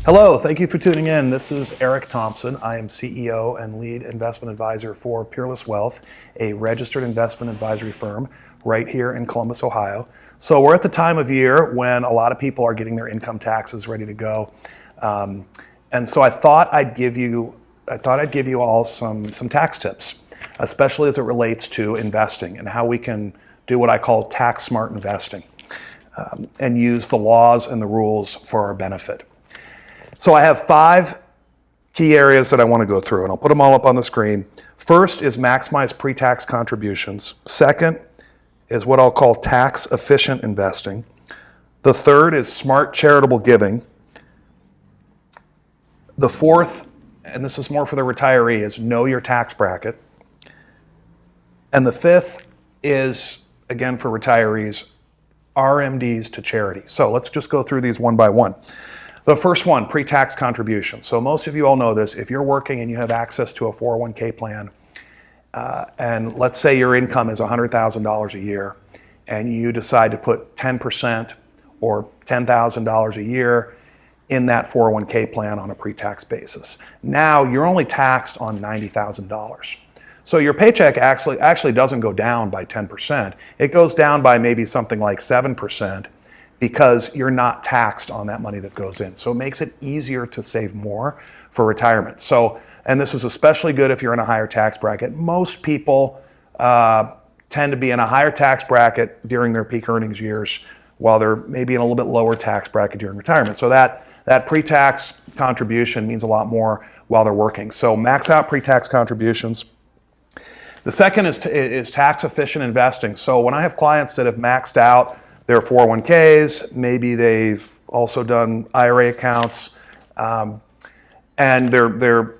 Hello, thank you for tuning in. This is Eric Thompson. I am CEO and lead investment advisor for Peerless Wealth, a registered investment advisory firm right here in Columbus, Ohio. So we're at the time of year when a lot of people are getting their income taxes ready to go. And so I thought I'd give you all some tax tips, especially as it relates to investing and how we can do what I call tax smart investing, and use the laws and the rules for our benefit. So I have 5 key areas that I want to go through, and I'll put them all up on the screen. First is maximize pre-tax contributions. Second is what I'll call tax efficient investing. The third is smart charitable giving. The fourth, and this is more for the retiree, is know your tax bracket. And the fifth is, again for retirees, RMDs to charity. So let's just go through these one by one. The first one, pre-tax contribution. So most of you all know this. If you're working and you have access to a 401k plan, and let's say your income is $100,000 a year, and you decide to put 10% or $10,000 a year in that 401k plan on a pre-tax basis. Now you're only taxed on $90,000. So your paycheck actually doesn't go down by 10%. It goes down by maybe something like 7%. Because you're not taxed on that money that goes in. So it makes it easier to save more for retirement. So, and this is especially good if you're in a higher tax bracket. Most people tend to be in a higher tax bracket during their peak earnings years, while they're maybe in a little bit lower tax bracket during retirement. So that pre-tax contribution means a lot more while they're working. So max out pre-tax contributions. The second is tax efficient investing. So when I have clients that have maxed out their 401ks, maybe they've also done IRA accounts, and they're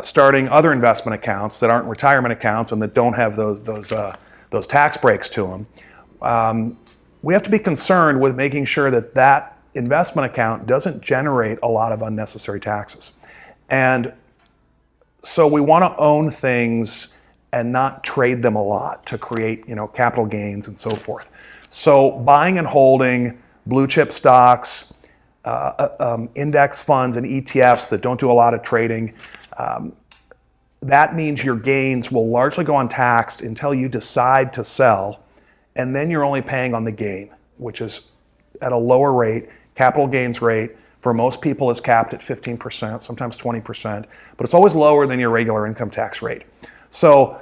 starting other investment accounts that aren't retirement accounts and that don't have those tax breaks to them. We have to be concerned with making sure that that investment account doesn't generate a lot of unnecessary taxes. And so we want to own things and not trade them a lot to create, capital gains and so forth. So buying and holding blue chip stocks, index funds and ETFs that don't do a lot of trading, that means your gains will largely go untaxed until you decide to sell, and then you're only paying on the gain, which is at a lower rate. Capital gains rate for most people is capped at 15%, sometimes 20%, but it's always lower than your regular income tax rate. So,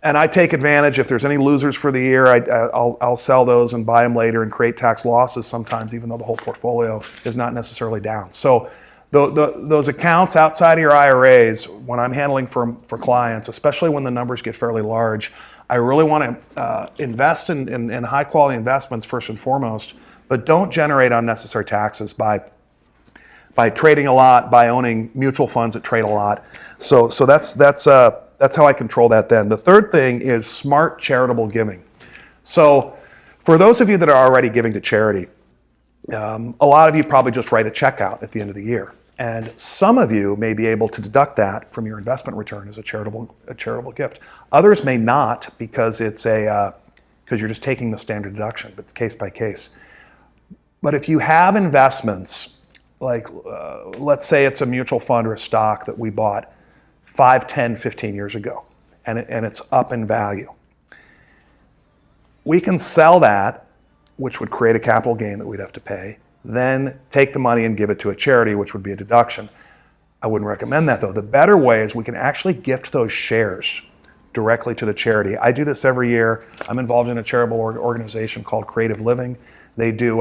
and I take advantage, if there's any losers for the year, I'll sell those and buy them later and create tax losses sometimes, even though the whole portfolio is not necessarily down. So those accounts outside of your IRAs, when I'm handling for clients, especially when the numbers get fairly large, I really want to invest in high quality investments first and foremost, but don't generate unnecessary taxes by trading a lot, by owning mutual funds that trade a lot. So that's how I control that then. The third thing is smart charitable giving. So for those of you that are already giving to charity, a lot of you probably just write a check out at the end of the year. And some of you may be able to deduct that from your investment return as a charitable gift. Others may not, because because you're just taking the standard deduction, but it's case by case. But if you have investments, like let's say it's a mutual fund or a stock that we bought 5, 10, 15 years ago, and it's up in value. We can sell that, which would create a capital gain that we'd have to pay, then take the money and give it to a charity, which would be a deduction. I wouldn't recommend that though. The better way is we can actually gift those shares directly to the charity. I do this every year. I'm involved in a charitable organization called Glving. They do,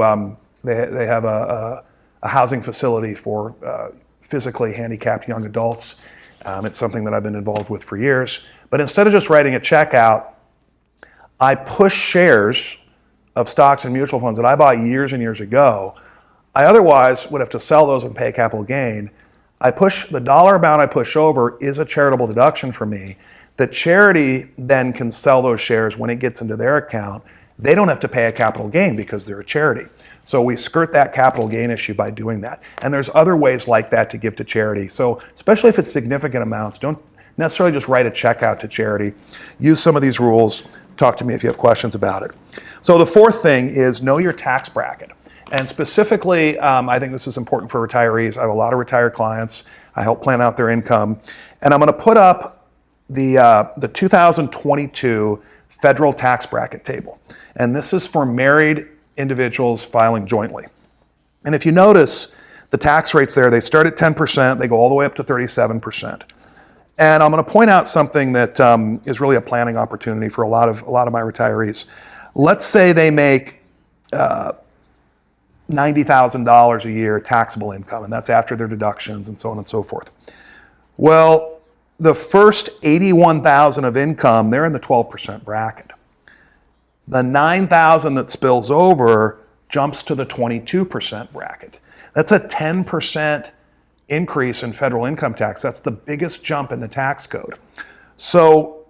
they have a housing facility for physically handicapped young adults. It's something that I've been involved with for years. But instead of just writing a check out, I push shares of stocks and mutual funds that I bought years and years ago. I otherwise would have to sell those and pay a capital gain. The dollar amount I push over is a charitable deduction for me. The charity then can sell those shares when it gets into their account. They don't have to pay a capital gain because they're a charity. So we skirt that capital gain issue by doing that. And there's other ways like that to give to charity. So especially if it's significant amounts, don't necessarily just write a check out to charity. Use some of these rules. Talk to me if you have questions about it. So the fourth thing is know your tax bracket. And specifically, I think this is important for retirees. I have a lot of retired clients. I help plan out their income. And I'm going to put up the 2022 federal tax bracket table. And this is for married individuals filing jointly. And if you notice, the tax rates there, they start at 10%, they go all the way up to 37%. And I'm going to point out something that is really a planning opportunity for a lot of my retirees. Let's say they make $90,000 a year taxable income, and that's after their deductions and so on and so forth. Well, the first $81,000 of income, they're in the 12% bracket. The $9,000 that spills over jumps to the 22% bracket. That's a 10% increase in federal income tax. That's the biggest jump in the tax code. So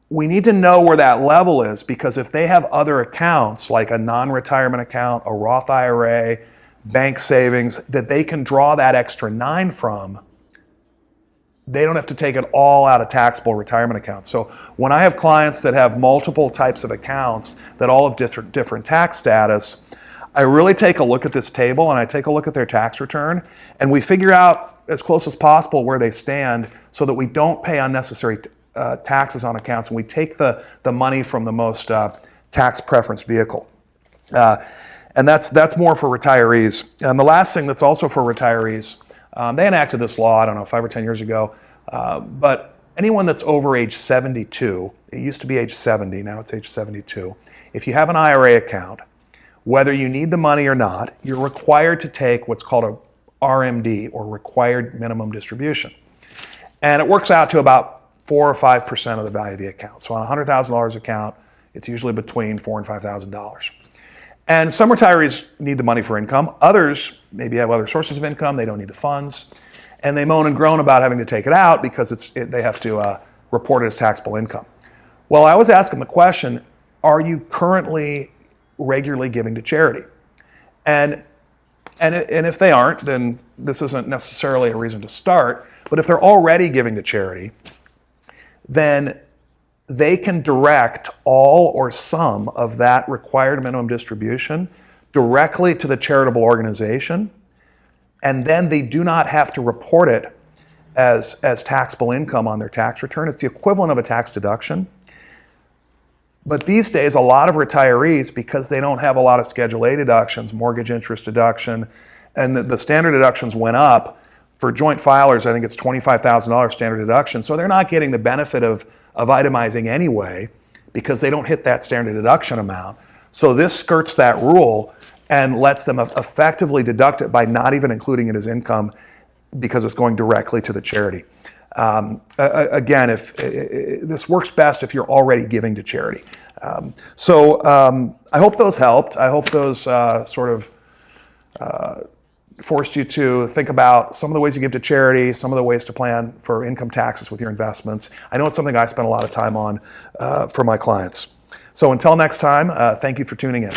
we need to know where that level is, because if they have other accounts like a non-retirement account, a Roth IRA, bank savings, that they can draw that extra 9 from, they don't have to take it all out of taxable retirement accounts. So when I have clients that have multiple types of accounts that all have different tax status, I really take a look at this table and I take a look at their tax return, and we figure out as close as possible where they stand so that we don't pay unnecessary taxes on accounts, and we take the money from the most tax preference vehicle. And that's more for retirees. And the last thing that's also for retirees, they enacted this law, I don't know, 5 or 10 years ago, but anyone that's over age 72, it used to be age 70, now it's age 72, if you have an IRA account, whether you need the money or not, you're required to take what's called a RMD, or required minimum distribution. And it works out to about 4 or 5% of the value of the account. So on a $100,000 account, it's usually between $4,000 and $5,000. And some retirees need the money for income. Others maybe have other sources of income. They don't need the funds. And they moan and groan about having to take it out because they have to report it as taxable income. Well, I always ask them the question, are you currently regularly giving to charity? And if they aren't, then this isn't necessarily a reason to start. But if they're already giving to charity, then they can direct all or some of that required minimum distribution directly to the charitable organization, and then they do not have to report it as taxable income on their tax return. It's the equivalent of a tax deduction. But these days, a lot of retirees, because they don't have a lot of Schedule A deductions, mortgage interest deduction, and the standard deductions went up. For joint filers, I think it's $25,000 standard deduction. So they're not getting the benefit of itemizing anyway, because they don't hit that standard deduction amount. So this skirts that rule and lets them effectively deduct it by not even including it as income, because it's going directly to the charity. Again, this works best if you're already giving to charity. So I hope those helped. I hope those sort of forced you to think about some of the ways you give to charity, some of the ways to plan for income taxes with your investments. I know it's something I spend a lot of time on for my clients. So until next time, thank you for tuning in.